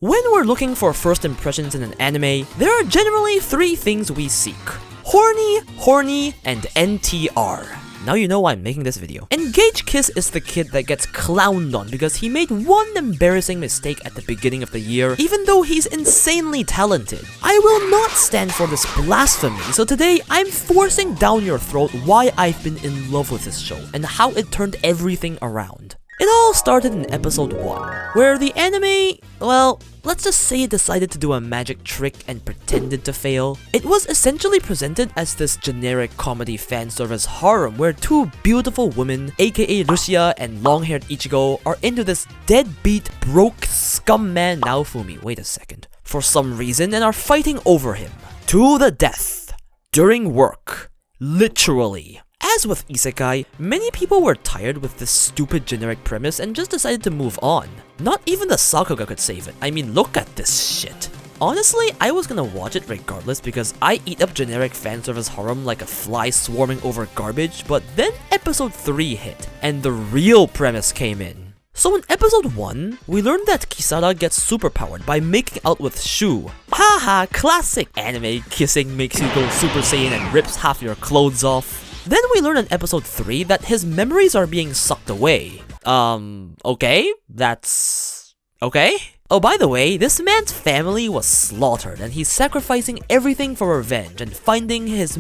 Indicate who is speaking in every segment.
Speaker 1: When we're looking for first impressions in an anime, there are generally 3 things we seek. Horny, and NTR. Now you know why I'm making this video. Engage Kiss is the kid that gets clowned on because he made one embarrassing mistake at the beginning of the year, even though he's insanely talented. I will not stand for this blasphemy, so today I'm forcing down your throat why I've been in love with this show and how it turned everything around. It all started in episode 1, where the anime, well, let's just say it decided to do a magic trick and pretended to fail. It was essentially presented as this generic comedy fan service harem where 2 beautiful women, aka Lucia and long-haired Ichigo, are into this deadbeat, broke scum man Naofumi, wait a second, for some reason and are fighting over him. To the death. During work. Literally. As with isekai, many people were tired with this stupid generic premise and just decided to move on. Not even the Sakuga could save it. I mean, look at this shit. Honestly, I was gonna watch it regardless because I eat up generic fanservice harem like a fly swarming over garbage, but then episode 3 hit, and the real premise came in. So in episode 1, we learned that Kisara gets superpowered by making out with Shu. Haha, classic anime kissing makes you go Super Saiyan and rips half your clothes off. Then we learn in episode 3 that his memories are being sucked away. Okay? That's... okay? Oh, by the way, this man's family was slaughtered and he's sacrificing everything for revenge and finding his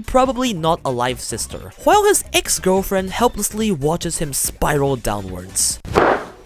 Speaker 1: probably not alive sister, while his ex-girlfriend helplessly watches him spiral downwards.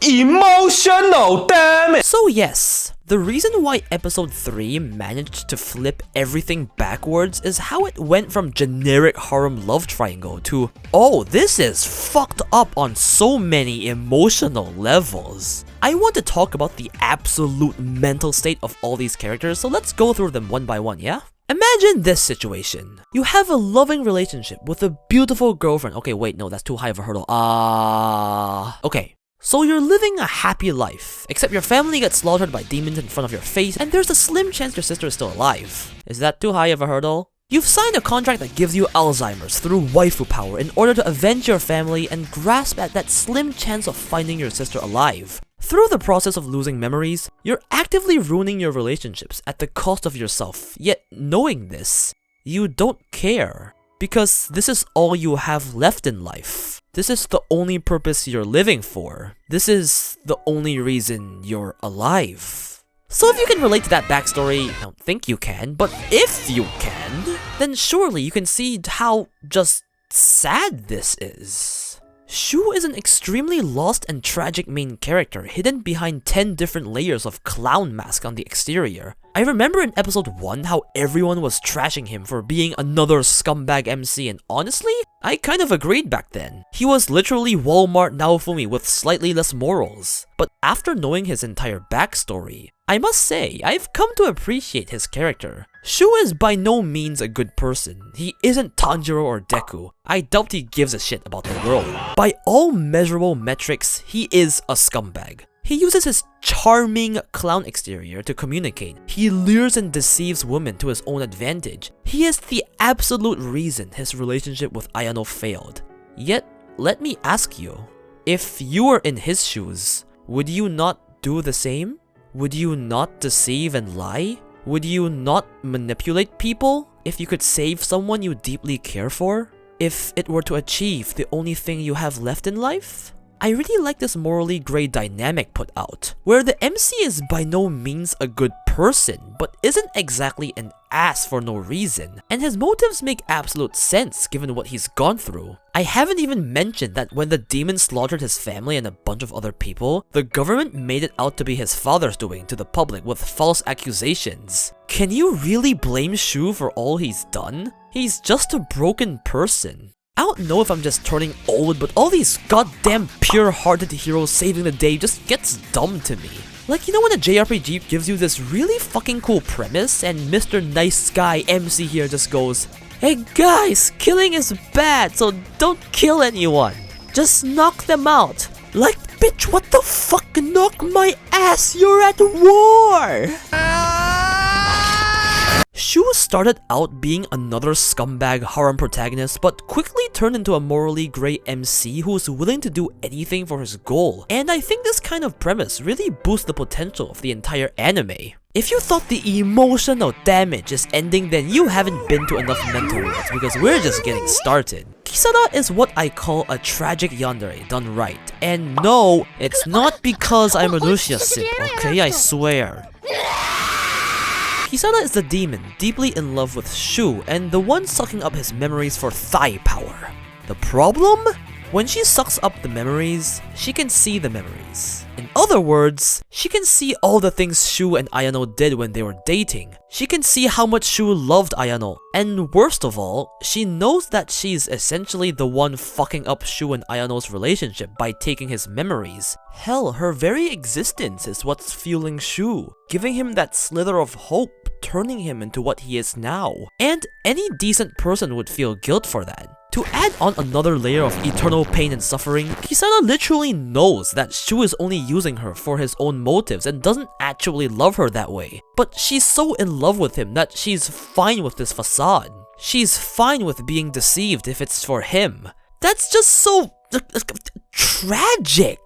Speaker 2: Emotional, damn it!
Speaker 1: So yes, the reason why episode 3 managed to flip everything backwards is how it went from generic harem love triangle to, oh, this is fucked up on so many emotional levels. I want to talk about the absolute mental state of all these characters, so let's go through them one by one, yeah? Imagine this situation. You have a loving relationship with a beautiful girlfriend. Okay, wait, no, that's too high of a hurdle. Okay. So you're living a happy life, except your family gets slaughtered by demons in front of your face, and there's a slim chance your sister is still alive. Is that too high of a hurdle? You've signed a contract that gives you Alzheimer's through waifu power in order to avenge your family and grasp at that slim chance of finding your sister alive. Through the process of losing memories, you're actively ruining your relationships at the cost of yourself, yet knowing this, you don't care. Because this is all you have left in life. This is the only purpose you're living for. This is the only reason you're alive. So if you can relate to that backstory, I don't think you can, but if you can, then surely you can see how just sad this is. Shu is an extremely lost and tragic main character hidden behind 10 different layers of clown mask on the exterior. I remember in episode 1 how everyone was trashing him for being another scumbag MC, and honestly, I kind of agreed back then. He was literally Walmart Naofumi with slightly less morals. But after knowing his entire backstory, I must say, I've come to appreciate his character. Shu is by no means a good person. He isn't Tanjiro or Deku. I doubt he gives a shit about the world. By all measurable metrics, he is a scumbag. He uses his charming clown exterior to communicate. He lures and deceives women to his own advantage. He is the absolute reason his relationship with Ayano failed. Yet, let me ask you, if you were in his shoes, would you not do the same? Would you not deceive and lie? Would you not manipulate people if you could save someone you deeply care for? If it were to achieve the only thing you have left in life? I really like this morally grey dynamic put out, where the MC is by no means a good person, but isn't exactly an ass for no reason, and his motives make absolute sense given what he's gone through. I haven't even mentioned that when the demon slaughtered his family and a bunch of other people, the government made it out to be his father's doing to the public with false accusations. Can you really blame Shu for all he's done? He's just a broken person. I don't know if I'm just turning old, but all these goddamn pure-hearted heroes saving the day just gets dumb to me. Like, you know when a JRPG gives you this really fucking cool premise and Mr. Nice Guy MC here just goes, "Hey guys, killing is bad, so don't kill anyone. Just knock them out." Like, bitch, what the fuck? Knock my ass, you're at war! Shu's started out being another scumbag harem protagonist, but quickly turned into a morally grey MC who's willing to do anything for his goal. And I think this kind of premise really boosts the potential of the entire anime. If you thought the emotional damage is ending, then you haven't been to enough mental wards, because we're just getting started. Kisara is what I call a tragic yandere done right. And no, it's not because I'm a Lucia simp, okay? I swear. Kisara is the demon, deeply in love with Shu, and the one sucking up his memories for thigh power. The problem? When she sucks up the memories, she can see the memories. In other words, she can see all the things Shu and Ayano did when they were dating. She can see how much Shu loved Ayano. And worst of all, she knows that she's essentially the one fucking up Shu and Ayano's relationship by taking his memories. Hell, her very existence is what's fueling Shu, giving him that slither of hope, turning him into what he is now. And any decent person would feel guilt for that. To add on another layer of eternal pain and suffering, Kisara literally knows that Shu is only using her for his own motives and doesn't actually love her that way. But she's so in love with him that she's fine with this facade. She's fine with being deceived if it's for him. That's just so tragic.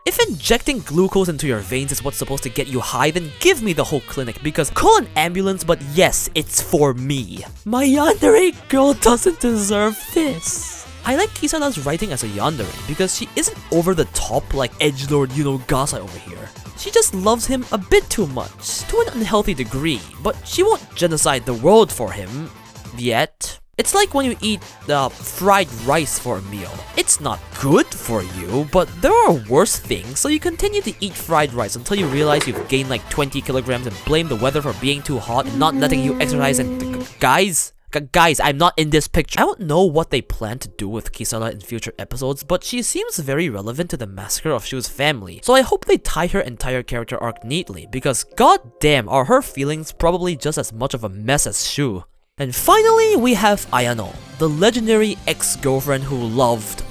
Speaker 1: If injecting glucose into your veins is what's supposed to get you high, then give me the whole clinic, because call an ambulance, but yes, it's for me. My yandere girl doesn't deserve this. I like Kisara's writing as a yandere because she isn't over the top like edgelord Gasai over here. She just loves him a bit too much, to an unhealthy degree, but she won't genocide the world for him, yet. It's like when you eat fried rice for a meal. It's not good for you, but there are worse things, so you continue to eat fried rice until you realize you've gained like 20 kilograms and blame the weather for being too hot and not letting you exercise. And guys, I'm not in this picture. I don't know what they plan to do with Kisara in future episodes, but she seems very relevant to the massacre of Shu's family, so I hope they tie her entire character arc neatly, because goddamn are her feelings probably just as much of a mess as Shu. And finally, we have Ayano, the legendary ex-girlfriend who loved,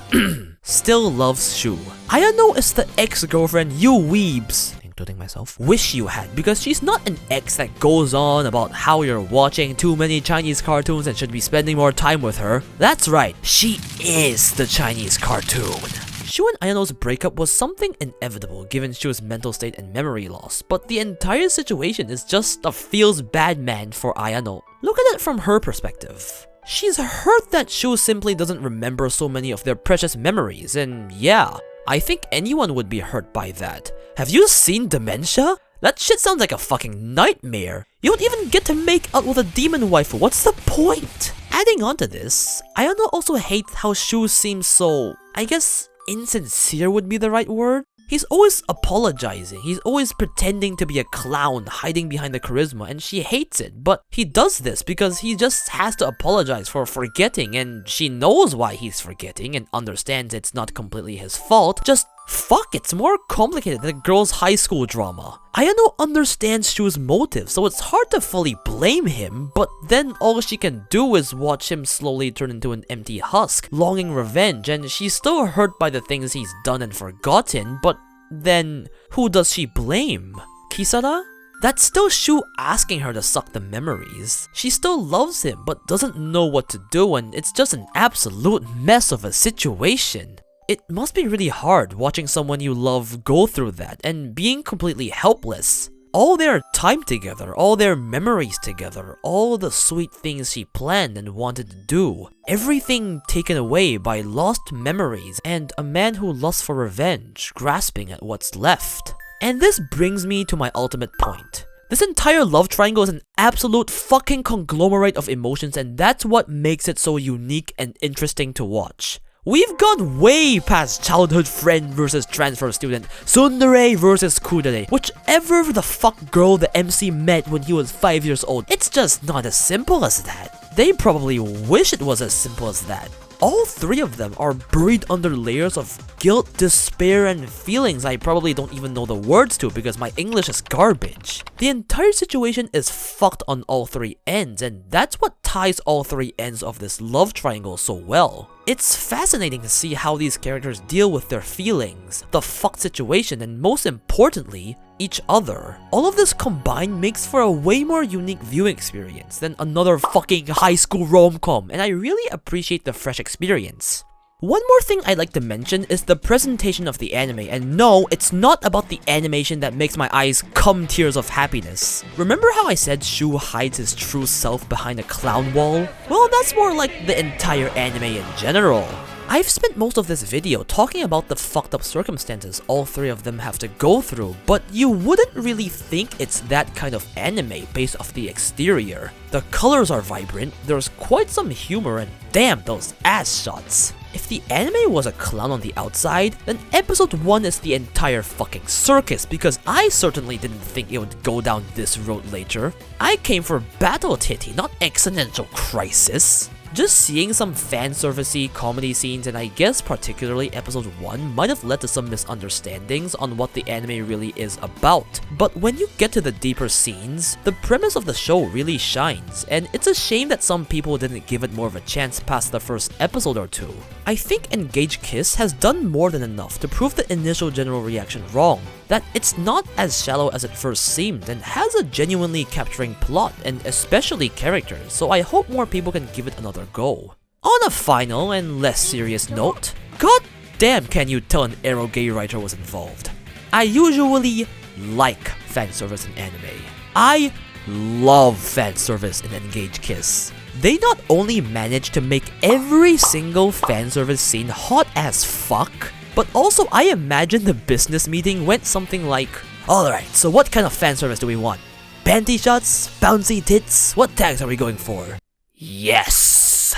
Speaker 1: still loves Shu. Ayano is the ex-girlfriend you weebs, including myself, wish you had, because she's not an ex that goes on about how you're watching too many Chinese cartoons and should be spending more time with her. That's right, she is the Chinese cartoon. Shu and Ayano's breakup was something inevitable given Shu's mental state and memory loss, but the entire situation is just a feels bad man for Ayano. Look at it from her perspective. She's hurt that Shu simply doesn't remember so many of their precious memories, and yeah, I think anyone would be hurt by that. Have you seen Dementia? That shit sounds like a fucking nightmare. You don't even get to make out with a demon wife, what's the point? Adding on to this, Ayano also hates how Shu seems so, I guess, insincere would be the right word. He's always apologizing, he's always pretending to be a clown, hiding behind the charisma, and she hates it. But he does this because he just has to apologize for forgetting, and she knows why he's forgetting and understands it's not completely his fault. Just fuck, it's more complicated than a girl's high school drama. Ayano understands Shu's motives, so it's hard to fully blame him, but then all she can do is watch him slowly turn into an empty husk, longing revenge, and she's still hurt by the things he's done and forgotten, but then who does she blame? Kisara? That's still Shu asking her to suck the memories. She still loves him, but doesn't know what to do, and it's just an absolute mess of a situation. It must be really hard watching someone you love go through that and being completely helpless. All their time together, all their memories together, all the sweet things she planned and wanted to do. Everything taken away by lost memories and a man who lusts for revenge, grasping at what's left. And this brings me to my ultimate point. This entire love triangle is an absolute fucking conglomerate of emotions, and that's what makes it so unique and interesting to watch. We've gone way past childhood friend versus transfer student, tsundere versus kudere, whichever the fuck girl the MC met when he was 5 years old. It's just not as simple as that. They probably wish it was as simple as that. All three of them are buried under layers of guilt, despair, and feelings I probably don't even know the words to because my English is garbage. The entire situation is fucked on all three ends, and that's what ties all three ends of this love triangle so well. It's fascinating to see how these characters deal with their feelings, the fucked situation, and most importantly, each other. All of this combined makes for a way more unique viewing experience than another fucking high school rom-com, and I really appreciate the fresh experience. One more thing I'd like to mention is the presentation of the anime, and no, it's not about the animation that makes my eyes come tears of happiness. Remember how I said Shu hides his true self behind a clown wall? Well, that's more like the entire anime in general. I've spent most of this video talking about the fucked up circumstances all three of them have to go through, but you wouldn't really think it's that kind of anime based off the exterior. The colors are vibrant, there's quite some humor, and damn those ass shots. If the anime was a clown on the outside, then episode 1 is the entire fucking circus, because I certainly didn't think it would go down this road later. I came for battle titty, not existential crisis. Just seeing some fan-servicey comedy scenes, and I guess particularly episode 1, might have led to some misunderstandings on what the anime really is about. But when you get to the deeper scenes, the premise of the show really shines, and it's a shame that some people didn't give it more of a chance past the first episode or two. I think Engage Kiss has done more than enough to prove the initial general reaction wrong, that it's not as shallow as it first seemed and has a genuinely capturing plot and especially characters, so I hope more people can give it another go. On a final and less serious note, god damn can you tell an ero-gay writer was involved. I usually like fanservice in anime. I love fanservice in Engage Kiss. They not only managed to make every single fanservice scene hot as fuck, but also I imagine the business meeting went something like, alright, so what kind of fanservice do we want? Panty shots? Bouncy tits? What tags are we going for? Yes!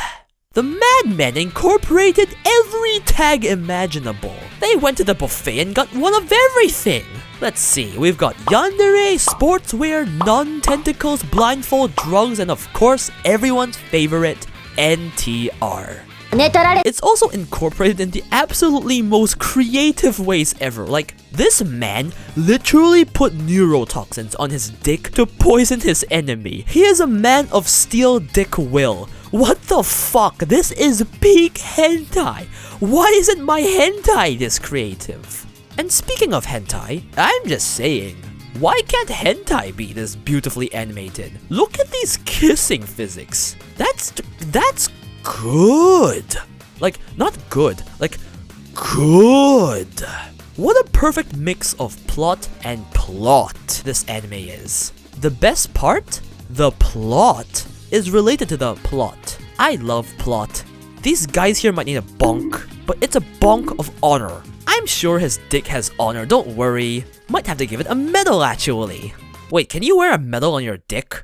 Speaker 1: The madmen incorporated every tag imaginable. They went to the buffet and got one of everything. Let's see, we've got yandere, sportswear, non-tentacles, blindfold, drugs, and of course, everyone's favorite, NTR. It's also incorporated in the absolutely most creative ways ever. Like, this man literally put neurotoxins on his dick to poison his enemy. He is a man of steel dick will. What the fuck? This is peak hentai. Why isn't my hentai this creative? And speaking of hentai, I'm just saying, why can't hentai be this beautifully animated? Look at these kissing physics. That's good. Like, not good, like, good. What a perfect mix of plot and plot this anime is. The best part? The plot is related to the plot. I love plot. These guys here might need a bonk, but it's a bonk of honor. I'm sure his dick has honor, don't worry. Might have to give it a medal actually. Wait, can you wear a medal on your dick?